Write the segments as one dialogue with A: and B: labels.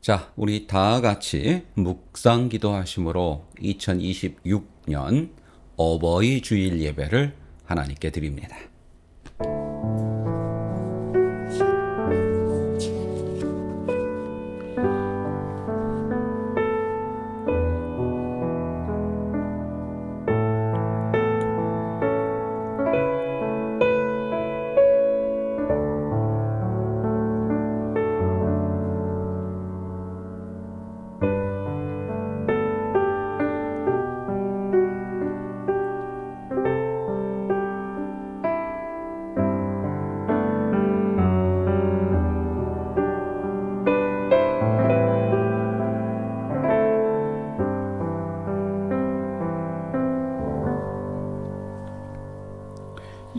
A: 자, 우리 다 같이 묵상 기도하심으로 2026년 어버이 주일 예배를 하나님께 드립니다.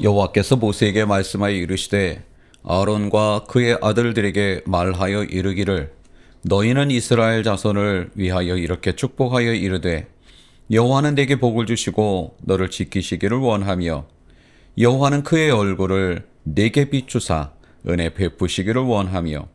A: 여호와께서 모세에게 말씀하여 이르시되 아론과 그의 아들들에게 말하여 이르기를 너희는 이스라엘 자손을 위하여 이렇게 축복하여 이르되 여호와는 내게 복을 주시고 너를 지키시기를 원하며 여호와는 그의 얼굴을 내게 비추사 은혜 베푸시기를 원하며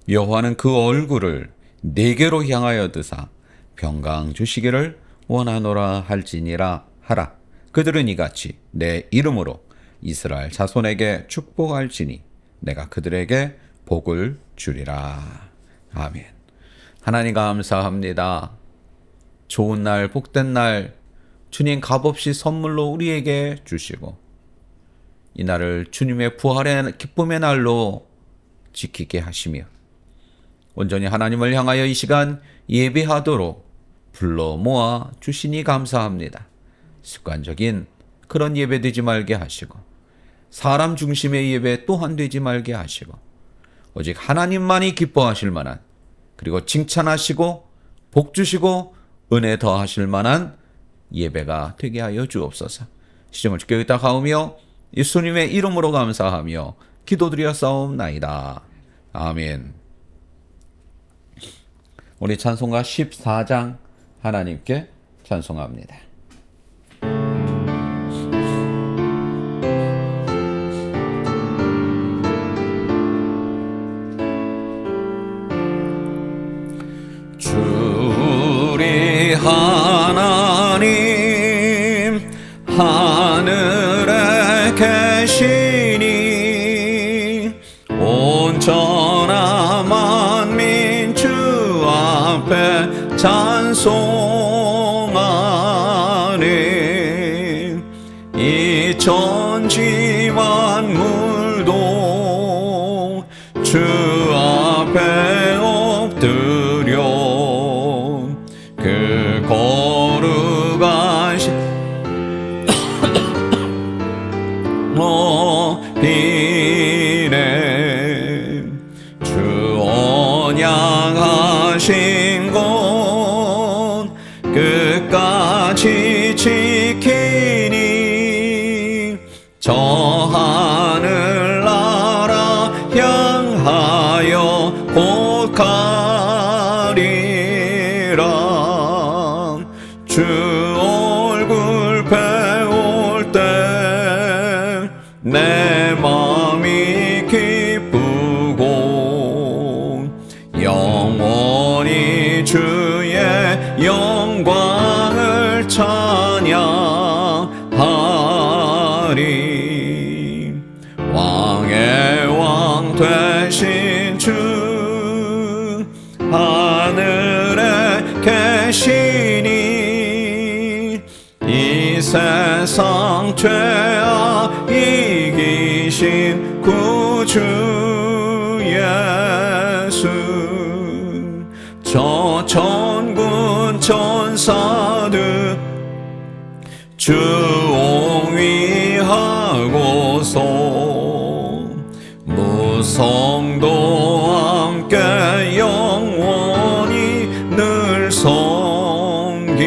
A: 여호와는 그 얼굴을 내게로 향하여 드사 평강 주시기를 원하노라 할지니라 하라. 그들은 이같이 내 이름으로 이스라엘 자손에게 축복할지니 내가 그들에게 복을 주리라. 아멘. 하나님 감사합니다. 좋은 날, 복된 날 주님 값없이 선물로 우리에게 주시고 이 날을 주님의 부활의 기쁨의 날로 지키게 하시며 온전히 하나님을 향하여 이 시간 예배하도록 불러 모아 주시니 감사합니다. 습관적인 그런 예배 되지 말게 하시고 사람 중심의 예배 또한 되지 말게 하시고 오직 하나님만이 기뻐하실 만한 그리고 칭찬하시고 복 주시고 은혜 더하실 만한 예배가 되게 하여 주옵소서. 시점을 주께 의탁하오며 예수님의 이름으로 감사하며 기도드렸사옵나이다. 아멘. 우리 찬송가 14장 하나님께 찬송합니다. 주리 하나님 하늘에 계시니 온전한 만민 주 앞에 찬송하네. 이 천지 만물도 주 앞에 엎드려 그 거룩하신 비네. 주 언약하신 것 끝까지 지키니 저 하늘나라 향하여 곧 가리라. 주 얼굴 배울 때 내 마음이 기쁘고 영원히 주의 영광을 찬양하리. 왕의 왕 되신 주 하늘에 계시니 이 세상 죄악 이기신 구주 예수. 저 천군 천사들 주 옹위하고서 무성도 함께 영원히 늘 섬기네.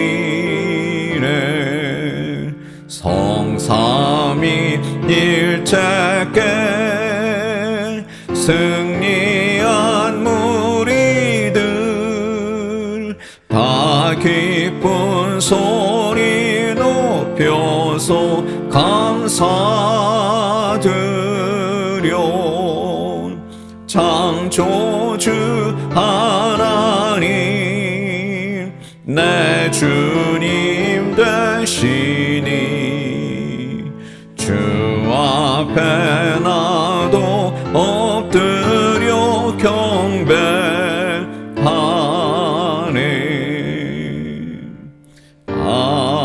A: 성삼위 일체께 승리한 무리들 다 기쁜 소리 높여서 감사드려. 창조주 하나님 내 주님 되시니 주 앞에 나도 엎드려 경배하네. 아멘.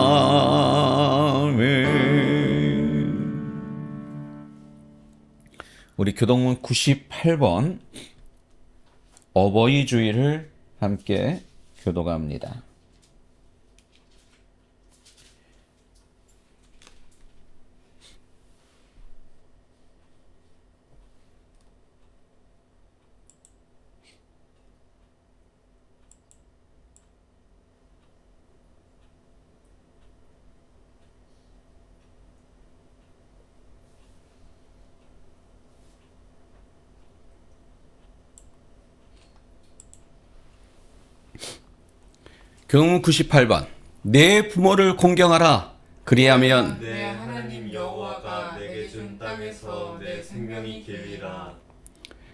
A: 우리 교동문 98번 어버이 주일을 함께 교도합니다. 교동문 98번 내 부모를 공경하라. 그리하면
B: 내 하나님 여호와가 내게 준 땅에서 내 생명이 길리라.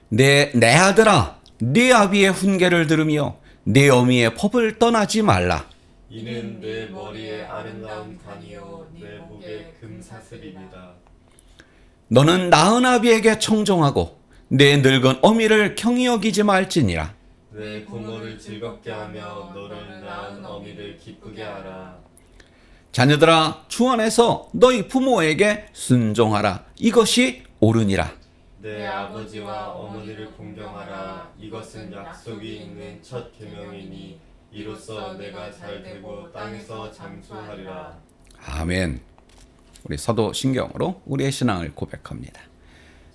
A: 내 아들아 네 아비의 훈계를 들으며 네 어미의 법을 떠나지 말라.
B: 이는 내 머리에 아름다운 관이요 내 목에 금사슬입니다.
A: 너는 낳은 아비에게 청종하고 내 늙은 어미를 경히 여기지 말지니라.
B: 내 부모를 즐겁게 하며 너를 낳은 어미를 기쁘게 하라.
A: 자녀들아 주 안에서 너희 부모에게 순종하라. 이것이 옳으니라.
B: 내 아버지와 어머니를 공경하라. 이것은 약속이 있는 첫 계명이니 이로써 내가 잘 되고 땅에서 장수하리라.
A: 아멘. 우리 사도신경으로 우리의 신앙을 고백합니다.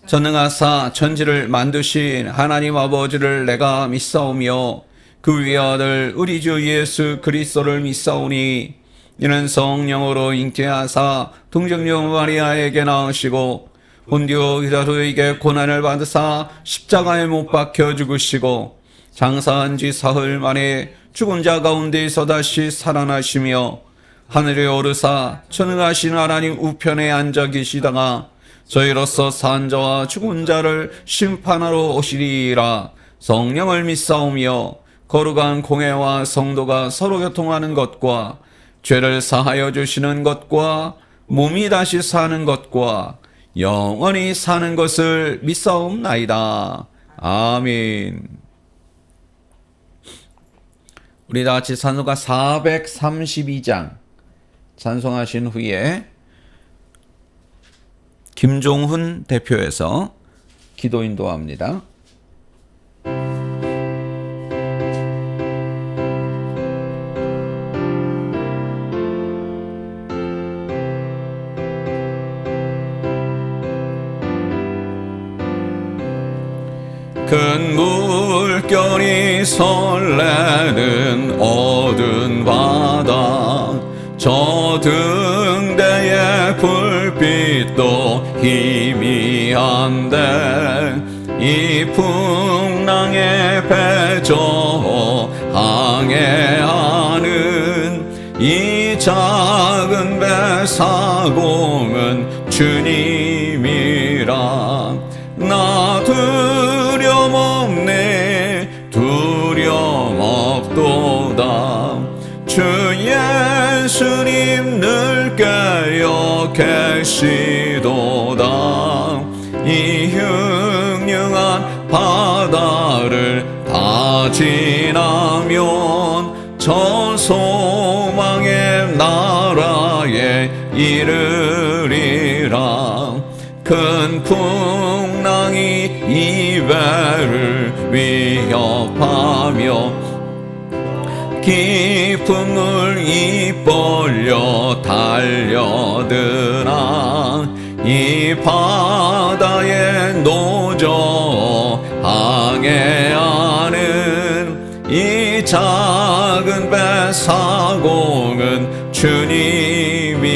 A: 전능하사 천지를 만드신 하나님 아버지를 내가 믿사오며 그 위아들 우리 주 예수 그리스도를 믿사오니 이는 성령으로 잉태하사 동정녀 마리아에게 낳으시고 본디오 빌라도에게 고난을 받으사 십자가에 못 박혀 죽으시고 장사한 지 사흘 만에 죽은 자 가운데서 다시 살아나시며 하늘에 오르사 전능하신 하나님 우편에 앉아 계시다가 저희로서 산 자와 죽은 자를 심판하러 오시리라. 성령을 믿사오며 거룩한 공회와 성도가 서로 교통하는 것과 죄를 사하여 주시는 것과 몸이 다시 사는 것과 영원히 사는 것을 믿사옵나이다. 아멘. 우리 다 같이 찬송가 432장 찬송하신 후에 김종훈 대표에서 기도 인도합니다. 큰 물결이 설레는 어두운 바다 저 등대의 불빛도 희미한데 이 풍랑에 배저 항해하는 이 작은 배 사공은 주님이라. 나 두려움 없네 두려움 없도다. 주 예수님 늘 깨어 계시도다. 이 흉흉한 바다를 다 지나면 저 소망의 나라에 이르리라. 큰 풍랑이 이 배를 위협하며 깊은 물이 벌려 달려드나 이 바다에 노저 항해하는 이 작은 배 사공은 주님이라.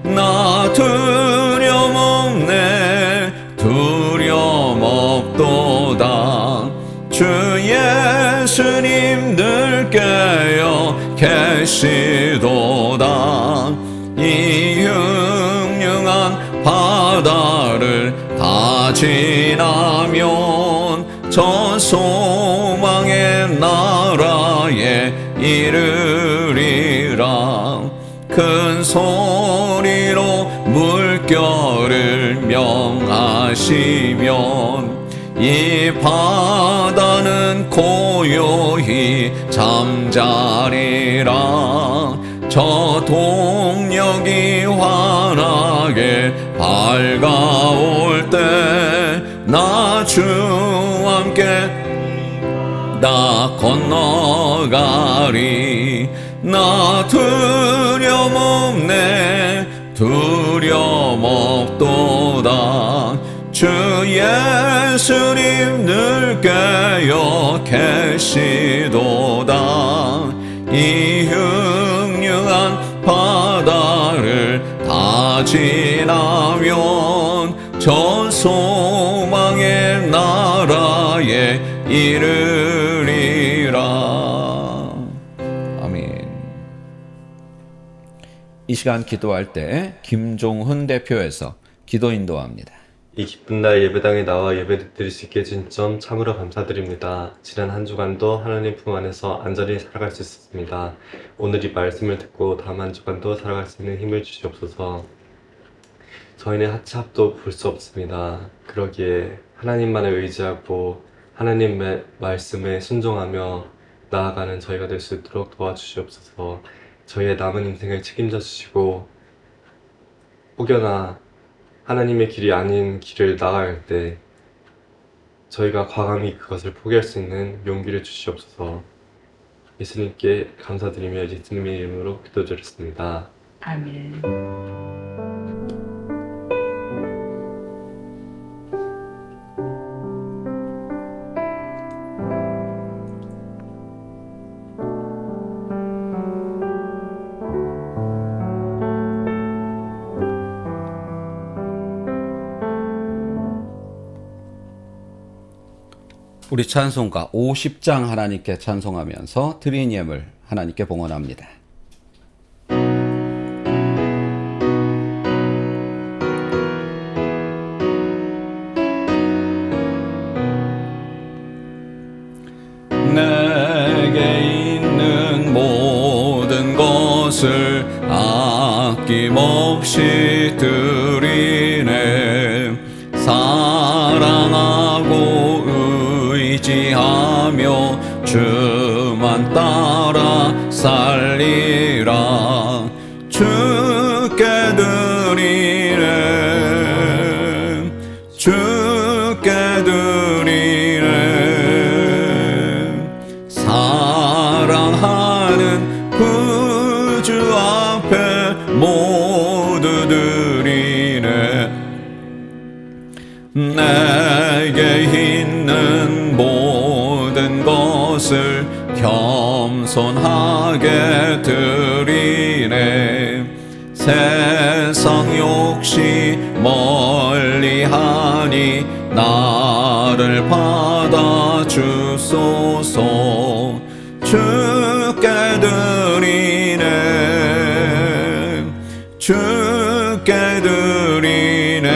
A: 나 두려움 없네 두려움 없도다. 주 예수님 늘 깨어 계시도다. 계시도다. 이 흉흉한 바다를 다 지나면 저 소망의 나라에 이르리라. 큰 소리로 물결을 명하시면 이 바다는 고요히 잠자리라. 저 동력이 환하게 밝아올 때 나 주와 함께 나 건너가리. 나 두려움 없네 두려움 없도다. 주 예수님 늘 깨어 계시도다. 이 흉흉한 바다를 다 지나면 저 소망의 나라에 이르리라. 아멘. 이 시간 기도할 때 김종훈 대표에서 기도 인도합니다.
B: 이 기쁜 날 예배당에 나와 예배를 드릴 수 있게 해준 점 참으로 감사드립니다. 지난 한 주간도 하나님 품 안에서 안전히 살아갈 수 있었습니다. 오늘 이 말씀을 듣고 다음 한 주간도 살아갈 수 있는 힘을 주시옵소서. 저희는 하차합도 볼 수 없습니다. 그러기에 하나님만을 의지하고 하나님의 말씀에 순종하며 나아가는 저희가 될 수 있도록 도와주시옵소서. 저희의 남은 인생을 책임져 주시고 혹여나 하나님의 길이 아닌 길을 나아갈 때 저희가 과감히 그것을 포기할 수 있는 용기를 주시옵소서. 예수님께 감사드리며 예수님의 이름으로 기도드렸습니다.
C: 아멘.
A: 우리 찬송가 50장 하나님께 찬송하면서 드린 예물 하나님께 봉헌합니다. 내게 있는 모든 것을 아낌없이 드리네. 사랑하고 의지하며 주만 따라 살리라. 주께 드리네. 주께 드리네. 사랑하는 구주 앞에 모두 드리네. 내게 있는 모든 것을 겸손하게 드리네. 세상 욕심 멀리하니 나를 받아주소서. 주께 드리네. 주께 드리네.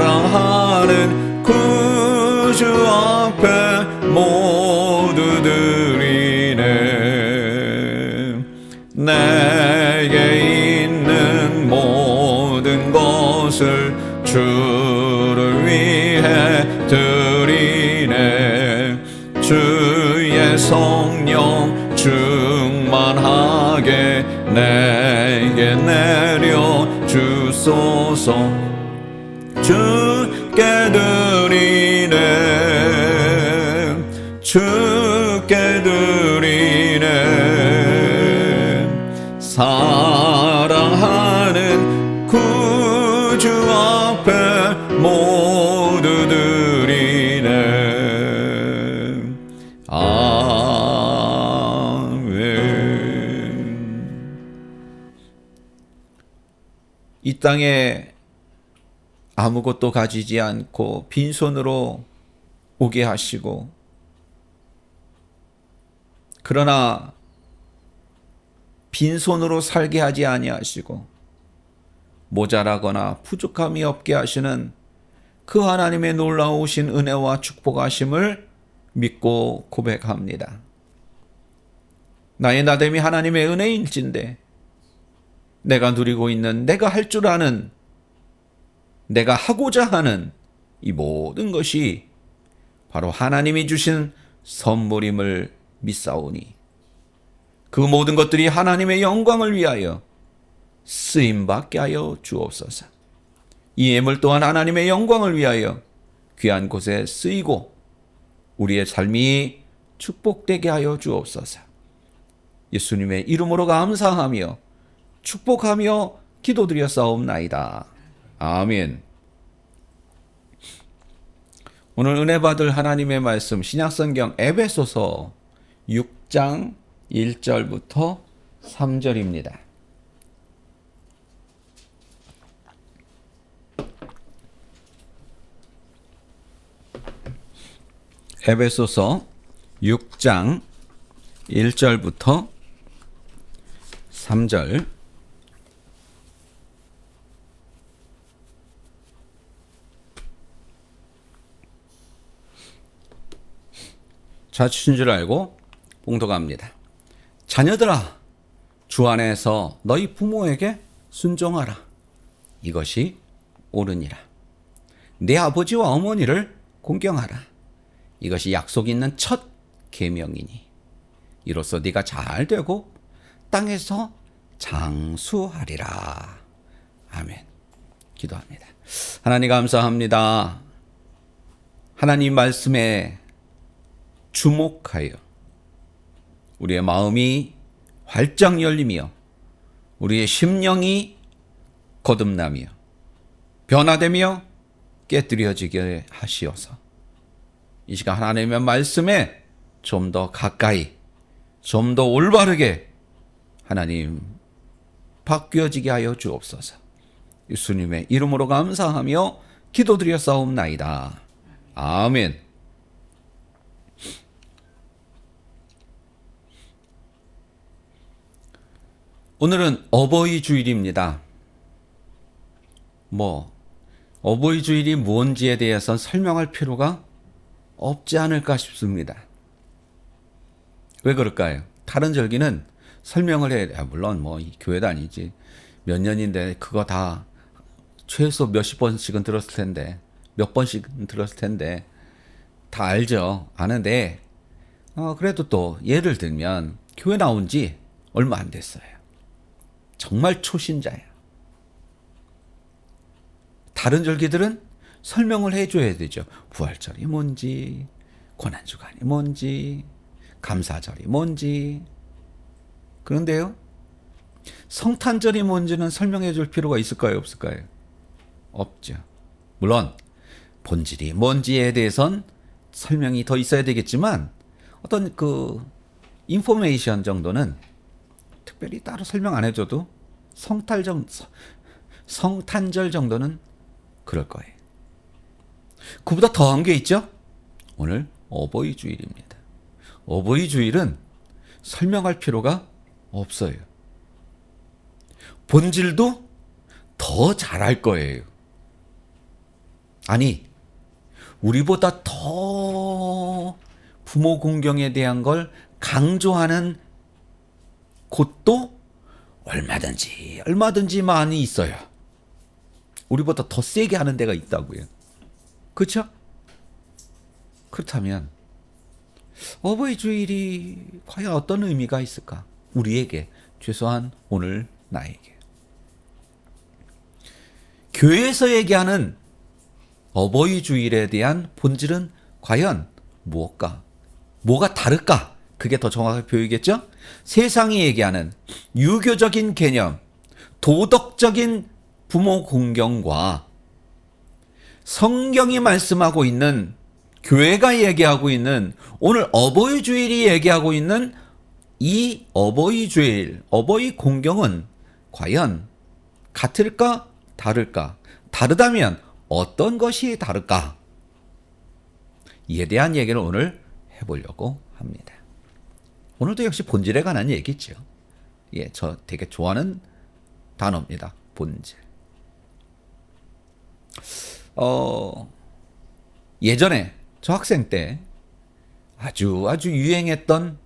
A: 사랑하는 구주 앞에 모두 드리네. 내게 있는 모든 것을 주를 위해 드리네. 주의 성령 충만하게 내게 내려 주소서. 주께 드리네. 주께 드리네. 사랑하는 구주 앞에 모두 드리네. 아멘. 이 땅에 아무것도 가지지 않고 빈손으로 오게 하시고 그러나 빈손으로 살게 하지 아니하시고 모자라거나 부족함이 없게 하시는 그 하나님의 놀라우신 은혜와 축복하심을 믿고 고백합니다. 나의 나됨이 하나님의 은혜일진데 내가 누리고 있는, 내가 할 줄 아는, 내가 하고자 하는 이 모든 것이 바로 하나님이 주신 선물임을 믿사오니 그 모든 것들이 하나님의 영광을 위하여 쓰임받게 하여 주옵소서. 이 예물 또한 하나님의 영광을 위하여 귀한 곳에 쓰이고 우리의 삶이 축복되게 하여 주옵소서. 예수님의 이름으로 감사하며 축복하며 기도드렸사옵나이다. 아멘. 오늘 은혜 받을 하나님의 말씀 신약성경 에베소서 6장 1절부터 3절입니다. 에베소서 6장 1절부터 3절. 자주신 줄 알고 봉독합니다. 자녀들아, 주 안에서 너희 부모에게 순종하라. 이것이 옳으니라. 내 아버지와 어머니를 공경하라. 이것이 약속 있는 첫 계명이니 이로써 네가 잘 되고 땅에서 장수하리라. 아멘. 기도합니다. 하나님 감사합니다. 하나님 말씀에 주목하여 우리의 마음이 활짝 열리며 우리의 심령이 거듭나며 변화되며 깨뜨려지게 하시어서 이 시간 하나님의 말씀에 좀 더 가까이, 좀 더 올바르게 하나님 바뀌어지게 하여 주옵소서. 예수님의 이름으로 감사하며 기도드렸사옵나이다. 아멘. 오늘은 어버이 주일입니다. 어버이 주일이 뭔지에 대해서는 설명할 필요가 없지 않을까 싶습니다. 왜 그럴까요? 다른 절기는 설명을 해야, 물론 이 교회 다니지 몇 년인데 그거 다 최소 몇십 번씩은 들었을 텐데, 몇 번씩은 들었을 텐데 다 알죠. 아는데 그래도 또 예를 들면 교회 나온 지 얼마 안 됐어요. 정말 초신자야. 다른 절기들은 설명을 해줘야 되죠. 부활절이 뭔지, 고난주간이 뭔지, 감사절이 뭔지. 그런데요, 성탄절이 뭔지는 설명해 줄 필요가 있을까요, 없을까요? 없죠. 물론 본질이 뭔지에 대해선 설명이 더 있어야 되겠지만 어떤 인포메이션 정도는 특별히 따로 설명 안 해줘도 성탄절 정도는 그럴 거예요. 그보다 더한 게 있죠? 오늘 어버이 주일입니다. 어버이 주일은 설명할 필요가 없어요. 본질도 더 잘할 거예요. 아니, 우리보다 더 부모 공경에 대한 걸 강조하는 곳도 얼마든지 많이 있어요. 우리보다 더 세게 하는 데가 있다고요. 그렇죠? 그렇다면 어버이 주일이 과연 어떤 의미가 있을까? 우리에게, 최소한 오늘 나에게. 교회에서 얘기하는 어버이 주일에 대한 본질은 과연 무엇가? 뭐가 다를까? 그게 더 정확하게 보이겠죠? 세상이 얘기하는 유교적인 개념, 도덕적인 부모 공경과 성경이 말씀하고 있는, 교회가 얘기하고 있는, 오늘 어버이 주일이 얘기하고 있는 이 어버이 주일, 어버이 공경은 과연 같을까? 다를까? 다르다면 어떤 것이 다를까? 이에 대한 얘기를 오늘 해보려고 합니다. 오늘도 역시 본질에 관한 얘기죠. 예, 저 되게 좋아하는 단어입니다. 본질. 예전에 저 학생 때 아주 유행했던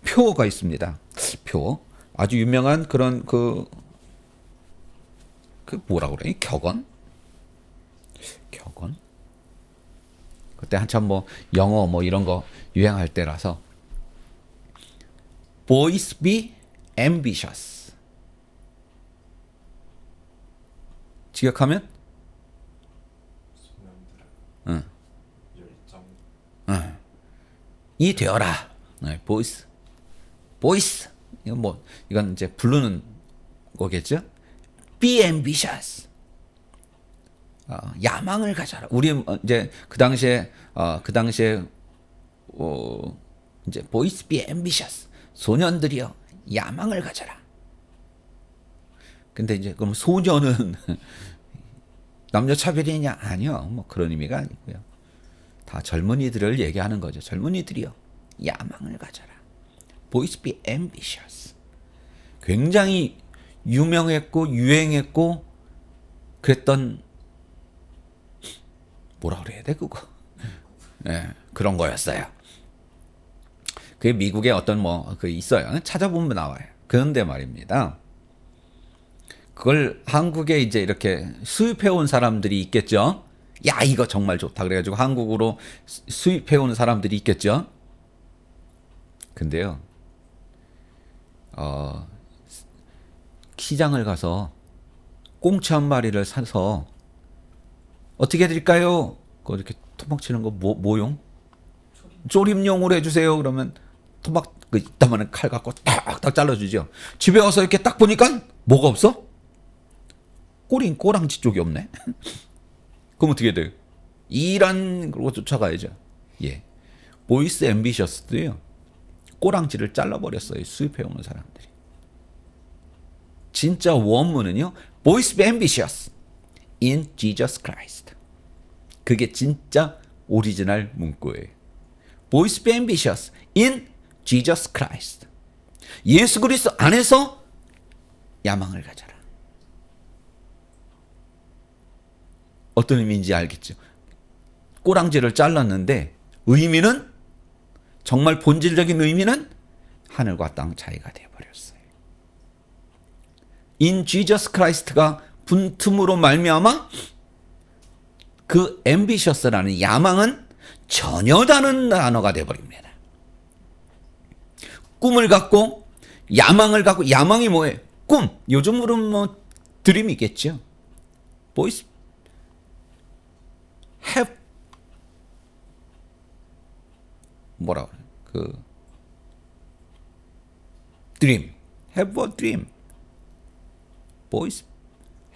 A: 표어가 있습니다. 표. 아주 유명한 그런 그 뭐라 그래? 격언? 그때 한참 뭐 영어 뭐 이런 거 유행할 때라서 Boys be ambitious. 직역하면 이 되어라. 네, boys. 이건 이제 부르는 거겠죠? Be ambitious. 야망을 가져라. 우리 이제 그 당시에 이제 boys be ambitious. 소년들이여 야망을 가져라. 근데 이제 그럼 소년은 남녀 차별이냐? 아니요. 뭐 그런 의미가 아니고요. 다 젊은이들을 얘기하는 거죠. 젊은이들이여 야망을 가져라. Boys be ambitious. 굉장히 유명했고 유행했고 그랬던 뭐라 그래야 돼 그거? 네, 그런 거였어요. 그게 미국에 어떤 그 있어요. 찾아보면 나와요. 그런데 말입니다. 그걸 한국에 이제 이렇게 수입해 온 사람들이 있겠죠. 야, 이거 정말 좋다. 그래가지고 한국으로 수입해 온 사람들이 있겠죠. 근데요, 시장을 가서 꽁치 한 마리를 사서 어떻게 해드릴까요? 그거 이렇게 토막 치는 거 뭐용? 조림용으로 해주세요. 그러면 토막 그 이따만한 칼 갖고 딱딱 잘라주죠. 집에 와서 이렇게 딱 보니까 뭐가 없어? 꼬랑지 쪽이 없네. 그럼 어떻게 돼요? 이란 걸 쫓아가야죠. 예, 보이스 앰비셔스도요. 꼬랑지를 잘라버렸어요. 수입해오는 사람들이. 진짜 원문은요. 보이스 앰비셔스 in Jesus Christ. 그게 진짜 오리지널 문구예요. 보이스 앰비셔스 in Jesus Christ. 예수 그리스도 안에서 야망을 가져라. 어떤 의미인지 알겠죠? 꼬랑지를 잘랐는데 의미는 정말 본질적인 의미는 하늘과 땅 차이가 되어버렸어요. In Jesus Christ가 분틈으로 말미암아 그 ambitious라는 야망은 전혀 다른 단어가 되어버립니다. 꿈을 갖고 야망을 갖고 야망이 뭐예요? 꿈. 요즘으로는 뭐 드림이겠죠. 보이스 have 뭐라 그래? dream. have a dream. boys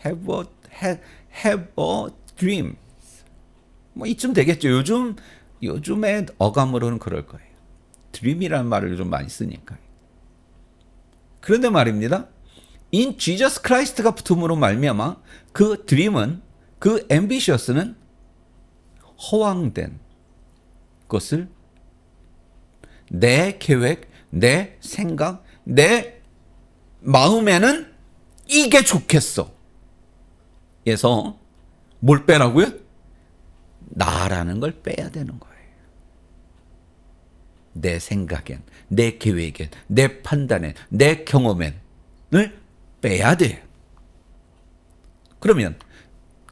A: have a dream. 뭐 이쯤 되겠죠. 요즘의 어감으로는 그럴 거예요. dream이라는 말을 요즘 많이 쓰니까. 그런데 말입니다. in Jesus Christ가 붙음으로 말미암아 그 dream은 그 ambitious는 허황된 것을 내 계획, 내 생각, 내 마음에는 이게 좋겠어. 에서 뭘 빼라고요? 나라는 걸 빼야 되는 거예요. 내 생각엔, 내 계획엔, 내 판단엔, 내 경험엔을 빼야 돼요. 그러면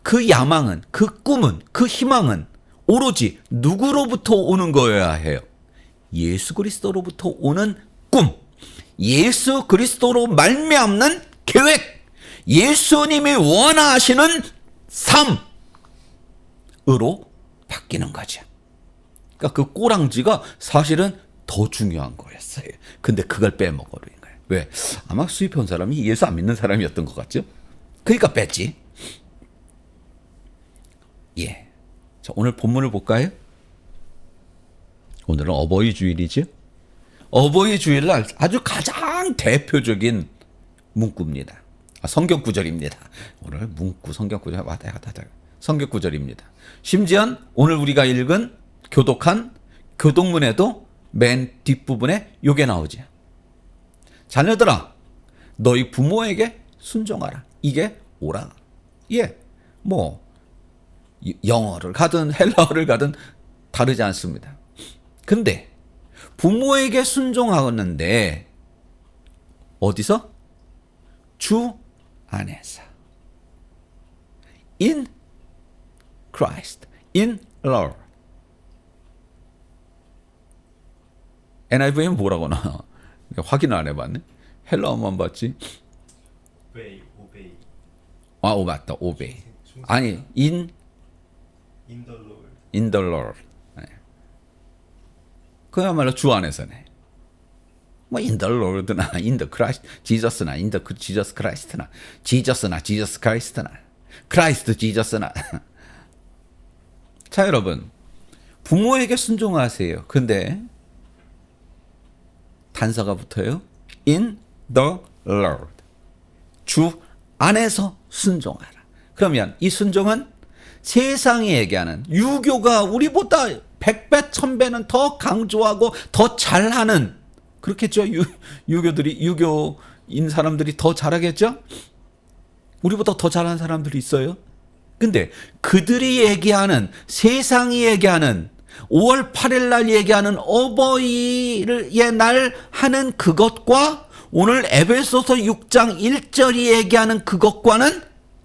A: 그 야망은, 그 꿈은, 그 희망은 오로지 누구로부터 오는 거여야 해요? 예수 그리스도로부터 오는 꿈, 예수 그리스도로 말미암는 계획, 예수님이 원하시는 삶으로 바뀌는 거죠. 그러니까 그 꼬랑지가 사실은 더 중요한 거였어요. 근데 그걸 빼먹어버린 거예요. 왜? 아마 수입해온 사람이 예수 안 믿는 사람이었던 것 같죠? 그러니까 뺐지. 예. 자, 오늘 본문을 볼까요? 오늘은 어버이 주일이죠. 어버이 주일날 아주 가장 대표적인 문구입니다. 성경 구절입니다. 오늘 문구 성경 구절 왔다 갔다 성경 구절입니다. 심지어 오늘 우리가 읽은 교독한 교독문에도 맨 뒷부분에 요게 나오지. 자녀들아, 너희 부모에게 순종하라. 이게 오라. 예, 뭐 영어를 가든 헬라어를 가든 다르지 않습니다. 근데 부모에게 순종하는데 어디서? 주 안에서. In Christ, in Lord. NIV는 뭐라고 나와? 확인을 안 해봤네. 헬라어만 봤지.
B: obey.
A: 아, 맞다. obey. 아니, in the Lord. 네. 그야말로 주 안에서네. 뭐 in the Lord나 in the Christ, Jesus나 in the Jesus Christ나 Jesus나 Jesus Christ나 Christ Jesus나. 자, 여러분, 부모에게 순종하세요. 근데 단서가 붙어요. In the Lord. 주 안에서 순종하라. 그러면 이 순종은 세상이 얘기하는 유교가 우리보다 100배, 1000배는 더 강조하고 더 잘하는, 그렇겠죠? 유교인 사람들이 더 잘하겠죠? 우리보다 더 잘하는 사람들이 있어요. 근데 그들이 얘기하는, 세상이 얘기하는 5월 8일 날 얘기하는 어버이의 날 하는 그것과 오늘 에베소서 6장 1절이 얘기하는 그것과는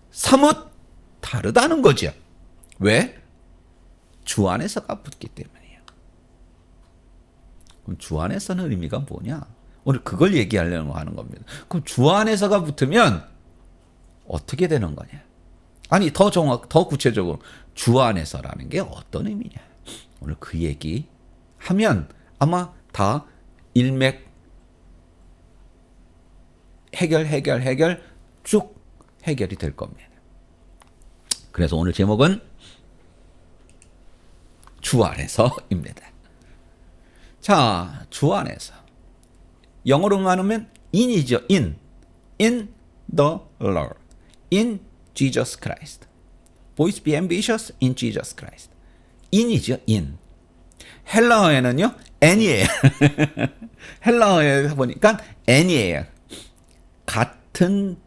A: 사뭇 다르다는 거죠. 왜? 주 안에서가 붙기 때문이에요. 그럼 주 안에서는 의미가 뭐냐? 오늘 그걸 얘기하려고 하는 겁니다. 그럼 주 안에서가 붙으면 어떻게 되는 거냐? 아니, 더 구체적으로 주 안에서라는 게 어떤 의미냐? 오늘 그 얘기 하면 아마 다 일맥 해결 쭉 해결이 될 겁니다. 그래서 오늘 제목은 주 안에서입니다. 자, 주 안에서. 영어로 말하면 in이죠. in the Lord, in Jesus Christ. Boys be ambitious in Jesus Christ. in이죠. in. 헬라어에는요, n이에요. 헬라어에 보니까 n이에요. 같은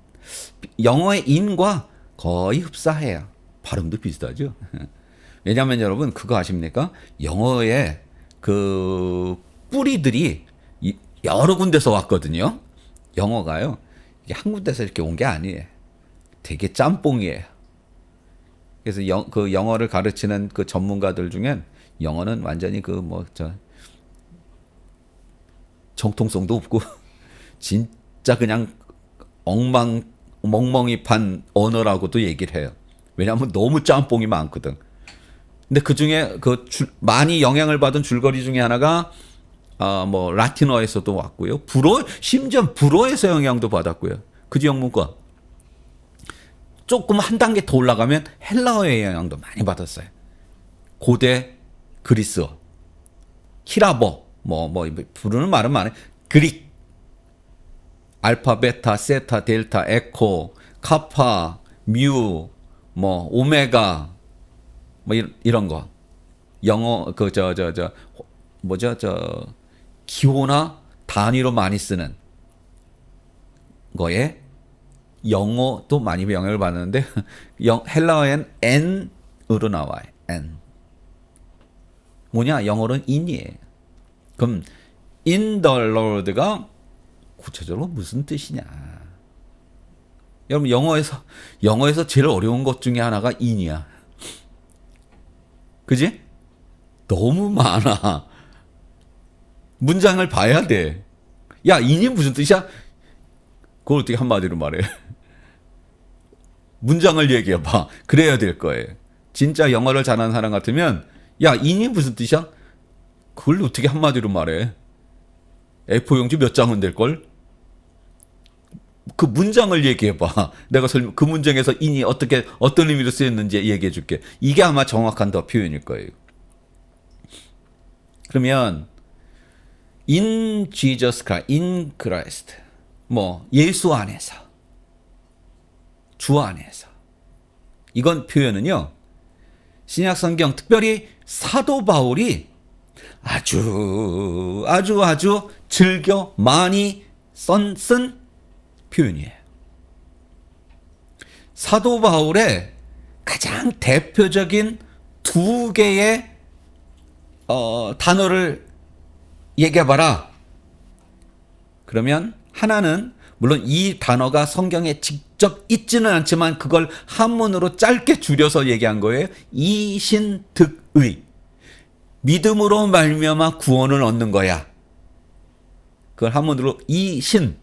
A: 영어의 in과 거의 흡사해요. 발음도 비슷하죠. 왜냐하면 여러분 그거 아십니까? 영어의 그 뿌리들이 여러 군데서 왔거든요. 영어가요. 이게 한 군데서 이렇게 온 게 아니에요. 되게 짬뽕이에요. 그래서 그 영어를 가르치는 그 전문가들 중엔 영어는 완전히 정통성도 없고 진짜 그냥 멍멍이 판 언어라고도 얘기를 해요. 왜냐하면 너무 짬뽕이 많거든. 근데 그 중에 많이 영향을 받은 줄거리 중에 하나가 라틴어에서도 왔고요. 심지어 불어에서 영향도 받았고요. 그 영문과 조금 한 단계 더 올라가면 헬라어의 영향도 많이 받았어요. 고대 그리스어, 히라버, 부르는 말은 많아요. 그릭, 알파, 베타, 세타, 델타, 에코, 카파, 뮤, 오메가, 이런 거. 영어, 기호나 단위로 많이 쓰는 거에 영어도 많이 영향을 받는데, 헬라어엔 n으로 나와요. n. 뭐냐? 영어로는 in이에요. 그럼 in the Lord가 구체적으로 무슨 뜻이냐? 여러분 영어에서 제일 어려운 것 중에 하나가 in이야. 그지? 너무 많아. 문장을 봐야 돼. 야, in이 무슨 뜻이야? 그걸 어떻게 한마디로 말해? 문장을 얘기해봐. 그래야 될 거예요. 진짜 영어를 잘하는 사람 같으면 야, in이 무슨 뜻이야? 그걸 어떻게 한마디로 말해? A4 용지 몇 장은 될걸? 그 문장을 얘기해봐. 내가 그 문장에서 in이 어떤 의미로 쓰였는지 얘기해 줄게. 이게 아마 정확한 더 표현일 거예요. 그러면 in Jesus Christ, in Christ, 예수 안에서, 주 안에서. 이건 표현은요, 신약 성경 특별히 사도 바울이 아주 즐겨 많이 쓴 표현이에요. 사도 바울의 가장 대표적인 두 개의 단어를 얘기해봐라. 그러면 하나는 물론 이 단어가 성경에 직접 있지는 않지만 그걸 한문으로 짧게 줄여서 얘기한 거예요. 이신득의. 믿음으로 말미암아 구원을 얻는 거야. 그걸 한문으로 이신,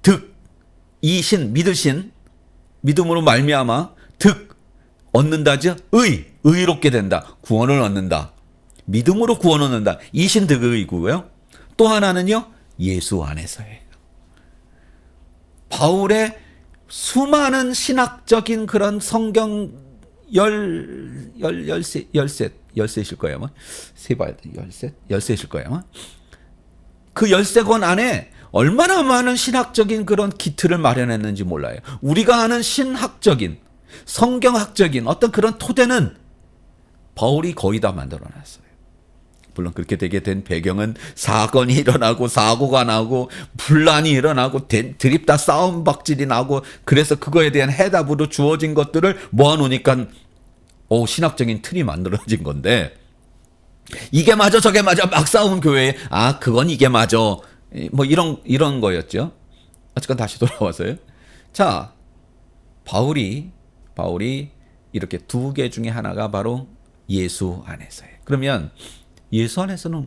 A: 득, 이신, 믿으신, 믿음으로 말미암아 득, 얻는다죠. 의롭게 된다. 구원을 얻는다. 믿음으로 구원 얻는다. 이신득의고요. 또 하나는요. 예수 안에서예요. 바울의 수많은 신학적인 그런 성경 열셋이실 거예요 아마. 세봐야 돼. 열셋일 거예요 아마. 그 13권 안에 얼마나 많은 신학적인 그런 기틀을 마련했는지 몰라요. 우리가 아는 신학적인, 성경학적인 어떤 그런 토대는 바울이 거의 다 만들어놨어요. 물론 그렇게 되게 된 배경은 사건이 일어나고 사고가 나고 분란이 일어나고 드립다 싸움박질이 나고 그래서 그거에 대한 해답으로 주어진 것들을 모아놓으니까 신학적인 틀이 만들어진 건데 이게 맞아 저게 맞아 막 싸운 교회에 그건 이게 맞아 뭐 이런 거였죠. 어쨌건 다시 돌아와서요. 자, 바울이 이렇게 두 개 중에 하나가 바로 예수 안에서예요. 그러면 예수 안에서는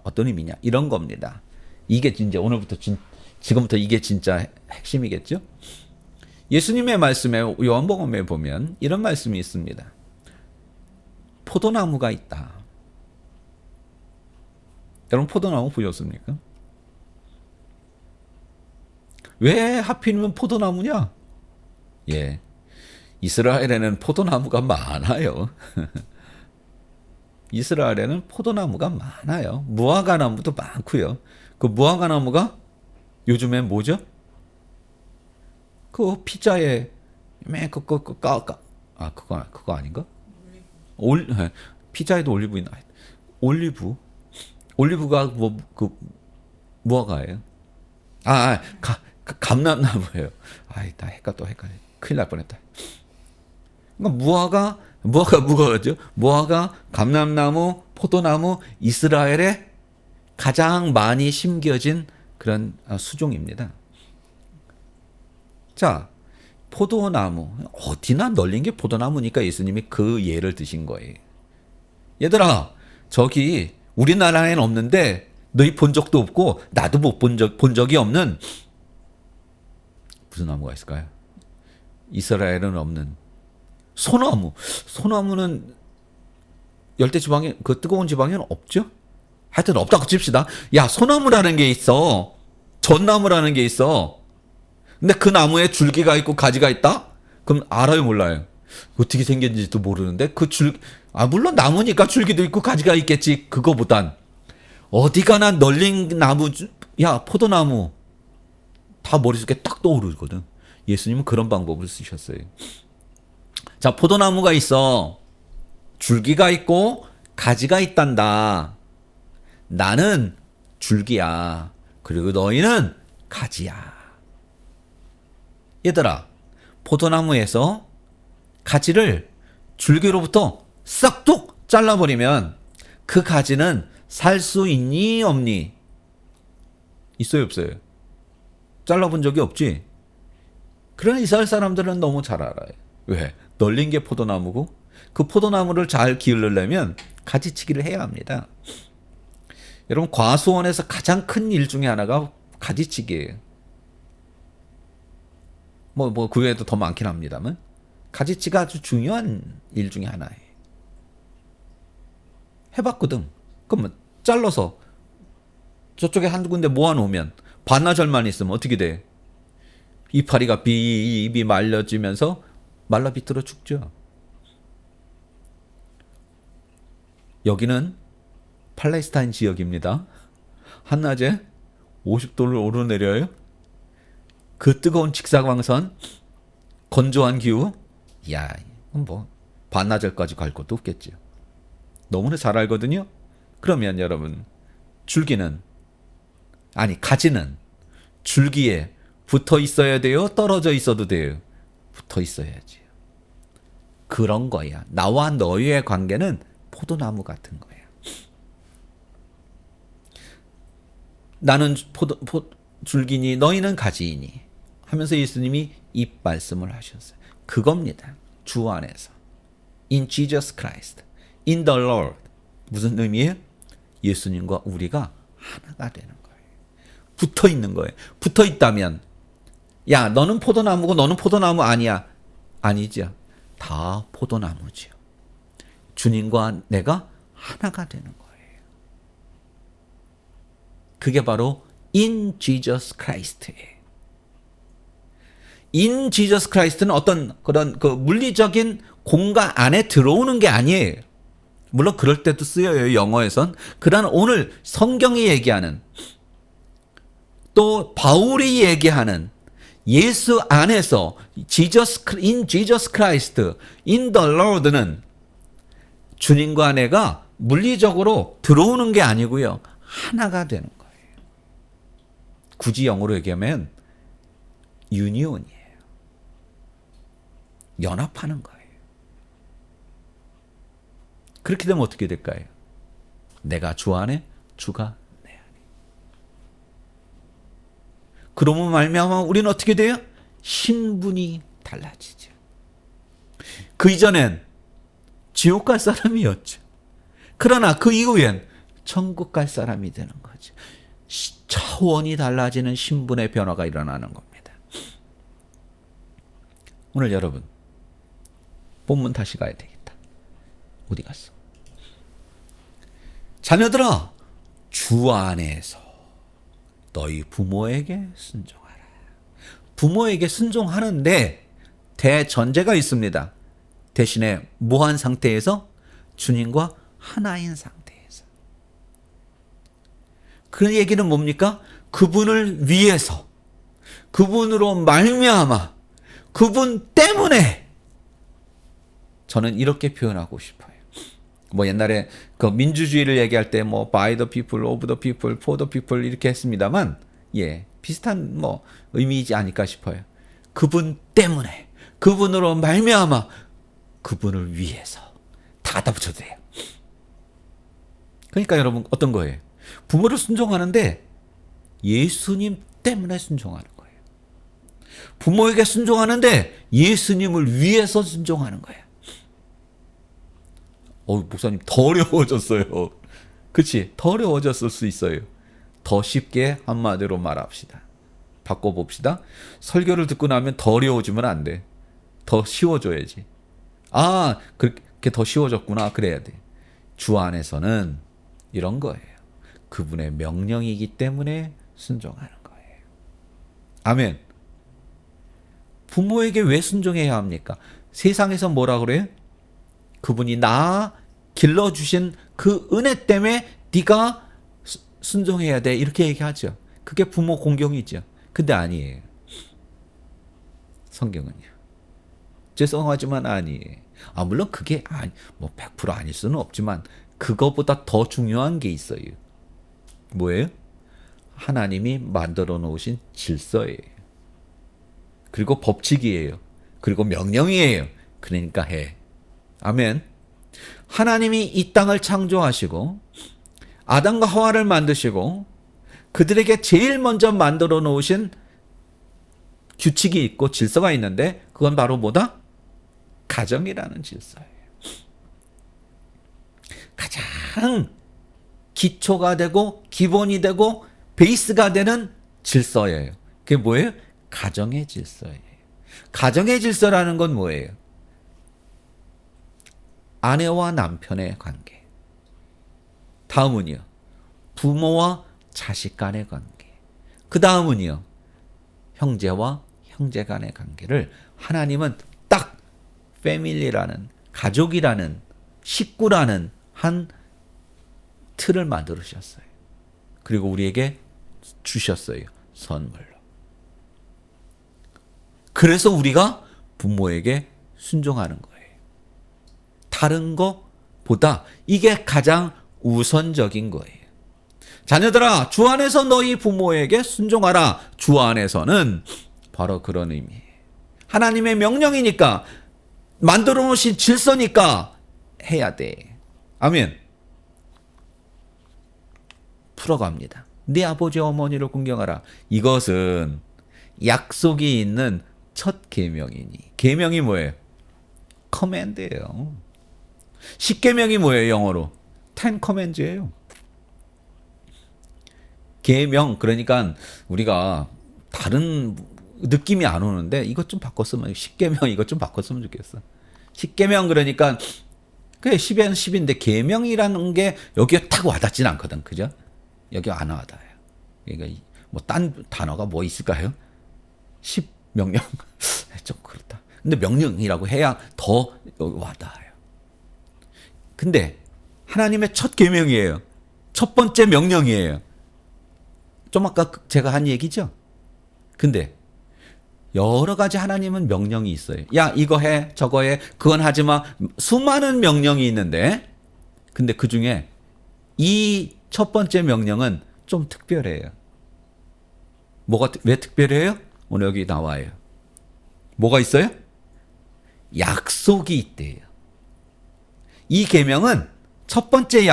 A: 어떤 의미냐? 이런 겁니다. 이게 진짜 지금부터 이게 진짜 핵심이겠죠? 예수님의 말씀에 요한복음에 보면 이런 말씀이 있습니다. 포도나무가 있다. 여러분 포도나무 보셨습니까? 왜 하필이면 포도나무냐? 예, 이스라엘에는 포도나무가 많아요. 이스라엘에는 포도나무가 많아요. 무화과나무도 많고요. 그 무화과나무가 요즘엔 뭐죠? 그 피자에 그거 아닌가? 피자에도 올리브 있나? 올리브가 무화과예요. 감람나무예요. 나 헷갈려. 큰일 날 뻔했다. 그러니까 무화과죠? 무화과, 감람나무, 포도나무, 이스라엘에 가장 많이 심겨진 그런 수종입니다. 자, 포도나무. 어디나 널린 게 포도나무니까 예수님이 그 예를 드신 거예요. 얘들아, 저기 우리나라에는 없는데 너희 본 적도 없고 나도 본 적이 없는 무슨 나무가 있을까요? 이스라엘은 없는 소나무. 소나무는 열대 지방에 그 뜨거운 지방에는 없죠? 하여튼 없다고 칩시다. 야, 소나무라는 게 있어. 전나무라는 게 있어. 근데 그 나무에 줄기가 있고 가지가 있다? 그럼 알아요, 몰라요? 어떻게 생겼는지도 모르는데 물론 나무니까 줄기도 있고 가지가 있겠지. 그거보단 어디가나 널린 나무, 포도나무 다 머릿속에 딱 떠오르거든. 예수님은 그런 방법을 쓰셨어요. 자, 포도나무가 있어. 줄기가 있고 가지가 있단다. 나는 줄기야. 그리고 너희는 가지야. 얘들아, 포도나무에서 가지를 줄기로부터 싹둑 잘라버리면 그 가지는 살 수 있니 없니? 있어요 없어요? 잘라본 적이 없지? 그러나 이스라엘 사람들은 너무 잘 알아요. 왜? 널린 게 포도나무고 그 포도나무를 잘 기르려면 가지치기를 해야 합니다. 여러분, 과수원에서 가장 큰 일 중에 하나가 가지치기예요. 그 외에도 더 많긴 합니다만 가지치기가 아주 중요한 일 중에 하나예요. 해봤거든. 그러면 잘라서 저쪽에 한 군데 모아놓으면 반나절만 있으면 어떻게 돼? 이파리가 입이 말려지면서 말라 비틀어 죽죠. 여기는 팔레스타인 지역입니다. 한낮에 50도를 오르내려요. 그 뜨거운 직사광선, 건조한 기후, 반나절까지 갈 것도 없겠죠. 너무나 잘 알거든요. 그러면 여러분, 가지는 줄기에 붙어 있어야 돼요? 떨어져 있어도 돼요? 붙어 있어야지. 그런 거야. 나와 너희의 관계는 포도나무 같은 거야. 나는 줄기니 너희는 가지이니 하면서 예수님이 이 말씀을 하셨어요. 그겁니다. 주 안에서. In Jesus Christ. In the Lord. 무슨 의미예요? 예수님과 우리가 하나가 되는 거예요. 붙어 있는 거예요. 붙어 있다면 야, 너는 포도나무고 너는 포도나무 아니야. 아니죠. 다 포도나무죠. 주님과 내가 하나가 되는 거예요. 그게 바로 In Jesus Christ예요. In Jesus Christ는 어떤 그런 그 물리적인 공간 안에 들어오는 게 아니에요. 물론 그럴 때도 쓰여요, 영어에선. 그러나 오늘 성경이 얘기하는, 또 바울이 얘기하는 예수 안에서 in Jesus Christ, in the Lord는 주님과 내가 물리적으로 들어오는 게 아니고요. 하나가 되는 거예요. 굳이 영어로 얘기하면 유니온이에요. 연합하는 거예요. 그렇게 되면 어떻게 될까요? 내가 주 안에, 주가 내 안에. 그러면 말미암아 우리는 어떻게 돼요? 신분이 달라지죠. 그 이전엔 지옥 갈 사람이었죠. 그러나 그 이후엔 천국 갈 사람이 되는 거죠. 차원이 달라지는 신분의 변화가 일어나는 겁니다. 오늘 여러분, 본문 다시 가야 되겠다. 어디 갔어? 자녀들아, 주 안에서 너희 부모에게 순종하라. 부모에게 순종하는데 대전제가 있습니다. 대신에 무한 상태에서 주님과 하나인 상태에서. 그 얘기는 뭡니까? 그분을 위해서, 그분으로 말미암아, 그분 때문에 저는 이렇게 표현하고 싶어요. 뭐 옛날에 그 민주주의를 얘기할 때 뭐 by the people, of the people, for the people 이렇게 했습니다만, 예, 비슷한 뭐 의미이지 않을까 싶어요. 그분 때문에, 그분으로 말미암아, 그분을 위해서 다 붙여도 돼요. 그러니까 여러분 어떤 거예요? 부모를 순종하는데 예수님 때문에 순종하는 거예요. 부모에게 순종하는데 예수님을 위해서 순종하는 거예요. 목사님 더 어려워졌어요. 그치? 더 어려워졌을 수 있어요. 더 쉽게 한마디로 말합시다. 바꿔봅시다. 설교를 듣고 나면 더 어려워지면 안 돼. 더 쉬워져야지. 아, 그렇게 더 쉬워졌구나. 그래야 돼. 주 안에서는 이런 거예요. 그분의 명령이기 때문에 순종하는 거예요. 아멘. 부모에게 왜 순종해야 합니까? 세상에서 뭐라 그래요? 그분이 나 길러주신 그 은혜 때문에 네가 순종해야 돼. 이렇게 얘기하죠. 그게 부모 공경이죠. 근데 아니에요. 성경은요. 죄송하지만 아니에요. 물론 그게 뭐 100% 아닐 수는 없지만 그거보다 더 중요한 게 있어요. 뭐예요? 하나님이 만들어 놓으신 질서예요. 그리고 법칙이에요. 그리고 명령이에요. 그러니까 해. 아멘. 하나님이 이 땅을 창조하시고 아담과 하와를 만드시고 그들에게 제일 먼저 만들어 놓으신 규칙이 있고 질서가 있는데 그건 바로 뭐다? 가정이라는 질서예요. 가장 기초가 되고 기본이 되고 베이스가 되는 질서예요. 그게 뭐예요? 가정의 질서예요. 가정의 질서라는 건 뭐예요? 아내와 남편의 관계. 다음은요. 부모와 자식 간의 관계. 그 다음은요. 형제와 형제 간의 관계를 하나님은 딱 패밀리라는, 가족이라는, 식구라는 한 틀을 만들으셨어요. 그리고 우리에게 주셨어요. 선물로. 그래서 우리가 부모에게 순종하는 거예요. 다른 거 보다 이게 가장 우선적인 거예요. 자녀들아, 주 안에서 너희 부모에게 순종하라. 주 안에서는 바로 그런 의미예요. 하나님의 명령이니까, 만들어 놓으신 질서니까 해야 돼. 아멘. 풀어갑니다. 네 아버지 어머니를 공경하라. 이것은 약속이 있는 첫 계명이니. 계명이 뭐예요? 커맨드예요. 10계명이 뭐예요, 영어로? 10 커맨드예요. 계명, 그러니까 우리가 다른 느낌이 안 오는데 이것 좀 바꿨으면, 10계명 이것 좀 바꿨으면 좋겠어. 10계명 그러니까 그래 10에는 10인데 계명이라는 게 여기에 탁 와닿진 않거든. 그죠? 여기 안 와닿아요. 그러니까 뭐 딴 단어가 뭐 있을까요? 10 명령 좀 그렇다. 근데 명령이라고 해야 더 와닿아요. 근데 하나님의 첫 계명이에요. 첫 번째 명령이에요. 좀 아까 제가 한 얘기죠. 근데 여러 가지 하나님은 명령이 있어요. 야, 이거 해, 저거 해, 그건 하지 마. 수많은 명령이 있는데, 근데 그 중에 이 첫 번째 명령은 좀 특별해요. 왜 특별해요? 오늘 여기 나와요. 뭐가 있어요? 약속이 있대요. 이 계명은 첫 번째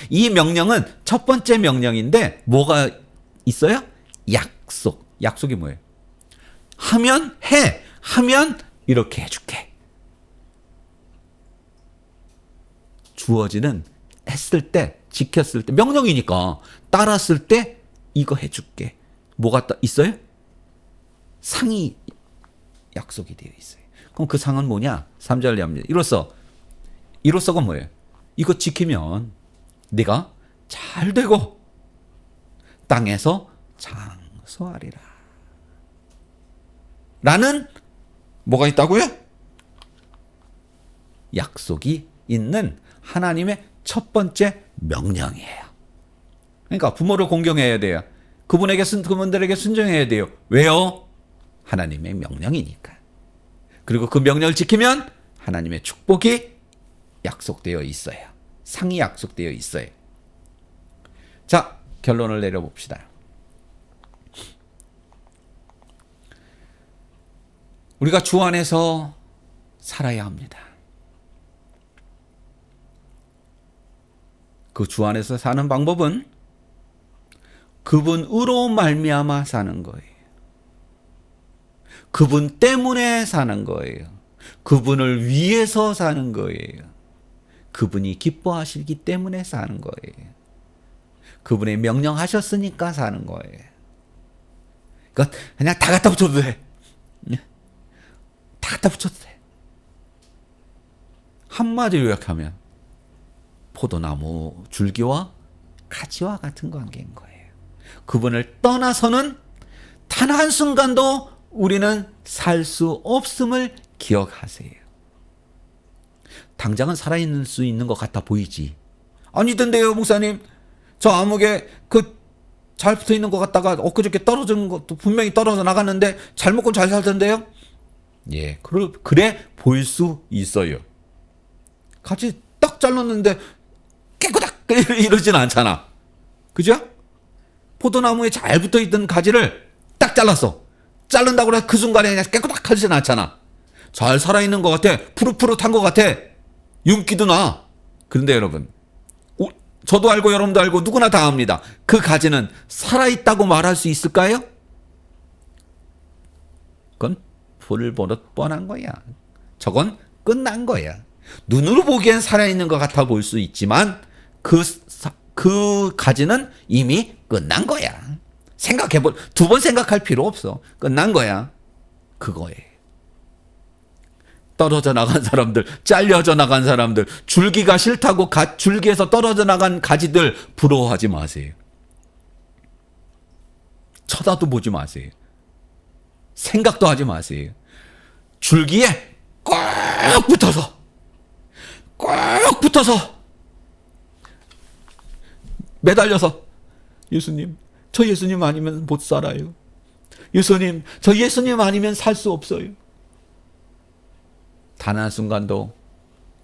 A: 이 명령은 첫 번째 명령인데 뭐가 있어요? 약속. 약속이 뭐예요? 하면 이렇게 해줄게. 주어지는 했을 때, 지켰을 때, 명령이니까 따랐을 때 이거 해줄게. 뭐가 있어요? 상이 약속이 되어 있어요. 그럼 그 상은 뭐냐? 3절에 합니다. 이로써가 뭐예요? 이거 지키면 네가 잘 되고 땅에서 장수하리라. 라는 뭐가 있다고요? 약속이 있는 하나님의 첫 번째 명령이에요. 그러니까 부모를 공경해야 돼요. 그분들에게 순종해야 돼요. 왜요? 하나님의 명령이니까. 그리고 그 명령을 지키면 하나님의 축복이 약속되어 있어요. 상이 약속되어 있어요. 자, 결론을 내려봅시다. 우리가 주 안에서 살아야 합니다. 그 주 안에서 사는 방법은 그분으로 말미암아 사는 거예요. 그분 때문에 사는 거예요. 그분을 위해서 사는 거예요. 그분이 기뻐하시기 때문에 사는 거예요. 그분의 명령하셨으니까 사는 거예요. 그러니까 그냥 다 갖다 붙여도 돼. 다 갖다 붙여도 돼. 한마디로 요약하면 포도나무 줄기와 가지와 같은 관계인 거예요. 그분을 떠나서는 단 한순간도 우리는 살 수 없음을 기억하세요. 당장은 살아있는 수 있는 것 같아 보이지. 아니던데요, 목사님. 저 암흑에 잘 붙어 있는 것 같다가 엊그저께 떨어지는 것도 분명히 떨어져 나갔는데 잘 먹고 잘 살던데요? 예, 그래 보일 수 있어요. 가지 딱 잘랐는데 깨끗하게 이러진 않잖아. 그죠? 포도나무에 잘 붙어 있던 가지를 딱 잘랐어. 자른다고 해서 그 순간에 그냥 깨끗하지는 않잖아. 잘 살아있는 것 같아. 푸릇푸릇한 것 같아. 윤기도 나. 그런데 여러분, 저도 알고 여러분도 알고 누구나 다 압니다. 그 가지는 살아있다고 말할 수 있을까요? 그건 불보듯 뻔한 거야. 저건 끝난 거야. 눈으로 보기엔 살아있는 것 같아 보일 수 있지만 그 가지는 이미 끝난 거야. 두 번 생각할 필요 없어. 끝난 거야. 그거예요. 떨어져 나간 사람들, 잘려져 나간 사람들, 줄기가 싫다고 줄기에서 떨어져 나간 가지들 부러워하지 마세요. 쳐다도 보지 마세요. 생각도 하지 마세요. 줄기에 꼭 붙어서 매달려서 예수님, 저 예수님 아니면 못 살아요. 예수님, 저 예수님 아니면 살 수 없어요. 단 한순간도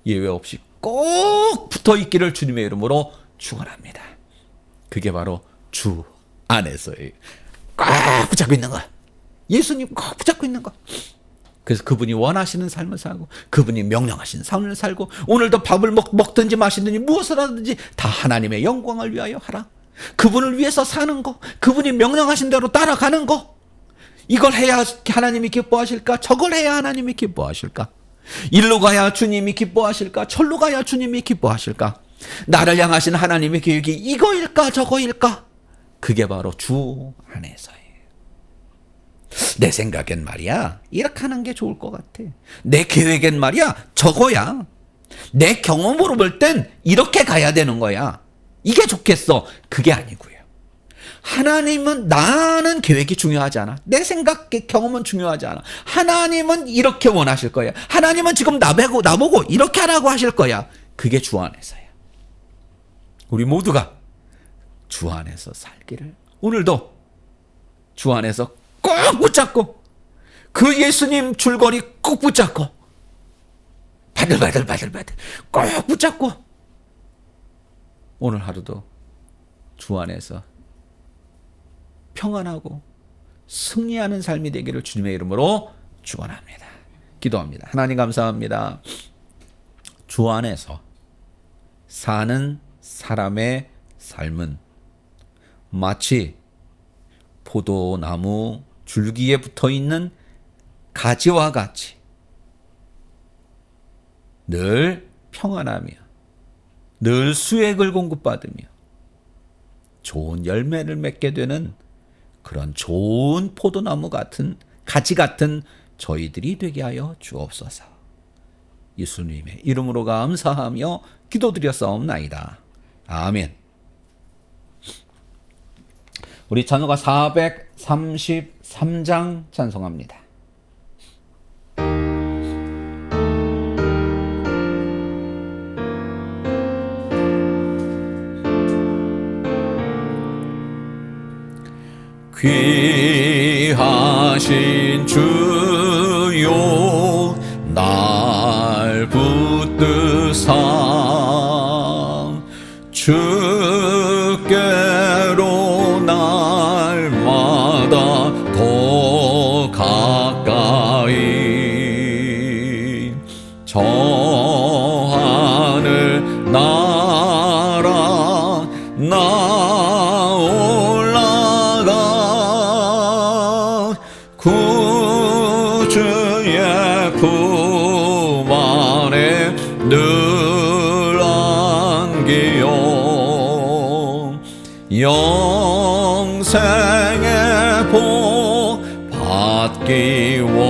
A: 예외 없이 꼭 붙어 있기를 주님의 이름으로 축원합니다. 그게 바로 주 안에서의 꼭 붙잡고 있는 거. 예수님 꼭 붙잡고 있는 거. 그래서 그분이 원하시는 삶을 살고 그분이 명령하시는 삶을 살고 오늘도 밥을 먹든지 마시든지 무엇을 하든지 다 하나님의 영광을 위하여 하라. 그분을 위해서 사는 거, 그분이 명령하신 대로 따라가는 거, 이걸 해야 하나님이 기뻐하실까? 저걸 해야 하나님이 기뻐하실까? 일로 가야 주님이 기뻐하실까? 절로 가야 주님이 기뻐하실까? 나를 향하신 하나님의 계획이 이거일까 저거일까? 그게 바로 주 안에서예요. 내 생각엔 말이야 이렇게 하는 게 좋을 것 같아. 내 계획엔 말이야 저거야. 내 경험으로 볼 땐 이렇게 가야 되는 거야. 이게 좋겠어. 그게 아니고요. 하나님은 나는 계획이 중요하지 않아. 내 생각 경험은 중요하지 않아. 하나님은 이렇게 원하실 거야. 하나님은 지금 나보고 이렇게 하라고 하실 거야. 그게 주 안에서야. 우리 모두가 주 안에서 살기를 오늘도 주 안에서 꼭 붙잡고 그 예수님 줄거리 꼭 붙잡고 바들바들 꼭 붙잡고 오늘 하루도 주 안에서 평안하고 승리하는 삶이 되기를 주님의 이름으로 축원합니다. 기도합니다. 하나님 감사합니다. 주 안에서 사는 사람의 삶은 마치 포도나무 줄기에 붙어있는 가지와 같이 늘 평안하며 늘 수액을 공급받으며 좋은 열매를 맺게 되는 그런 좋은 포도나무 같은 가지 같은 저희들이 되게 하여 주옵소서. 예수님의 이름으로 감사하며 기도드렸사옵나이다. 아멘. 우리 찬송가 433장 찬송합니다. 귀하신 주요 날 붙드사 주께로 날마다 더 가까이 저 하늘 나라 나 올라가 구주의 품 안에 늘 안기요 영생의 복 받기 원합니다.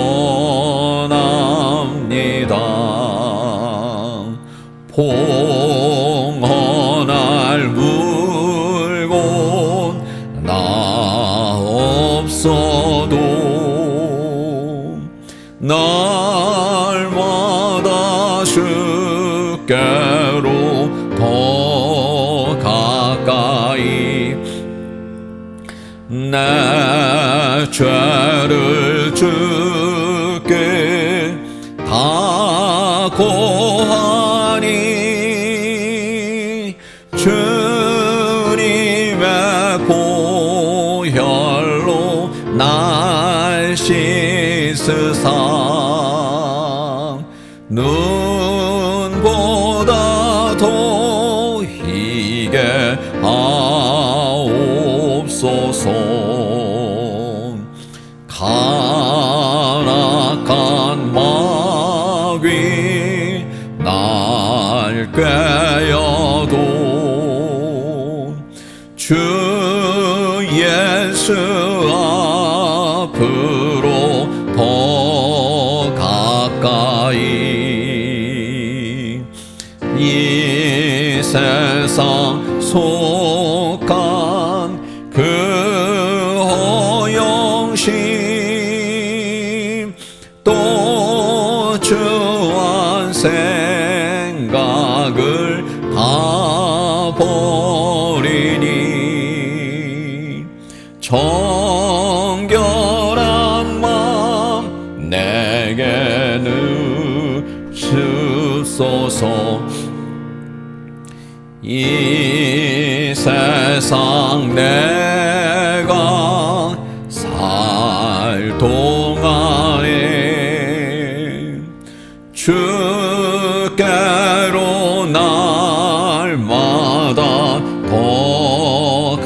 A: 봉헌할 물건 나 없어도 날마다 주께로 더 가까이 내 죄를 주께 다 고하니 주님의 보혈로 날 씻으사 눈보다 더 희게 하옵소서. 간악한 마귀 날 꾀어도 주 예수 앞으로 더 가까이 이 세상 속한 그 허영심 또 주한 생각을 다 버리니 정결한 마음 내게는 주소서. 이 세상 내가 살 동안에 주께로 날마다 더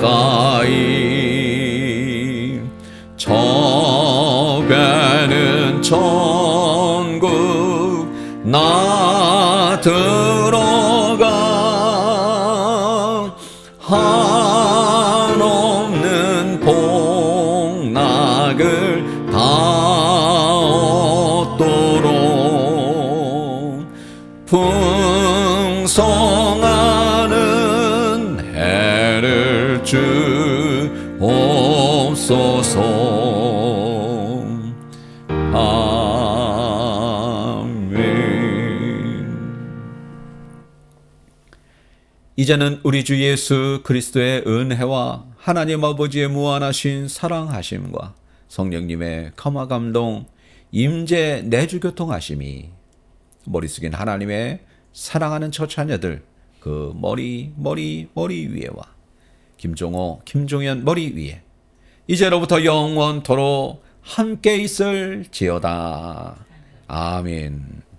A: 가까이 저 배는 천국 나 들어가 한없는 복락을 다 얻도록 풍성하는 해를 주옵소서. 이제는 우리 주 예수 그리스도의 은혜와 하나님 아버지의 무한하신 사랑하심과 성령님의 감화 감동 임재 내주 교통하심이 머리 숙인 하나님의 사랑하는 처자녀들 그 머리 위에와 김종호 김종현 머리 위에 이제로부터 영원토록 함께 있을지어다. 아멘.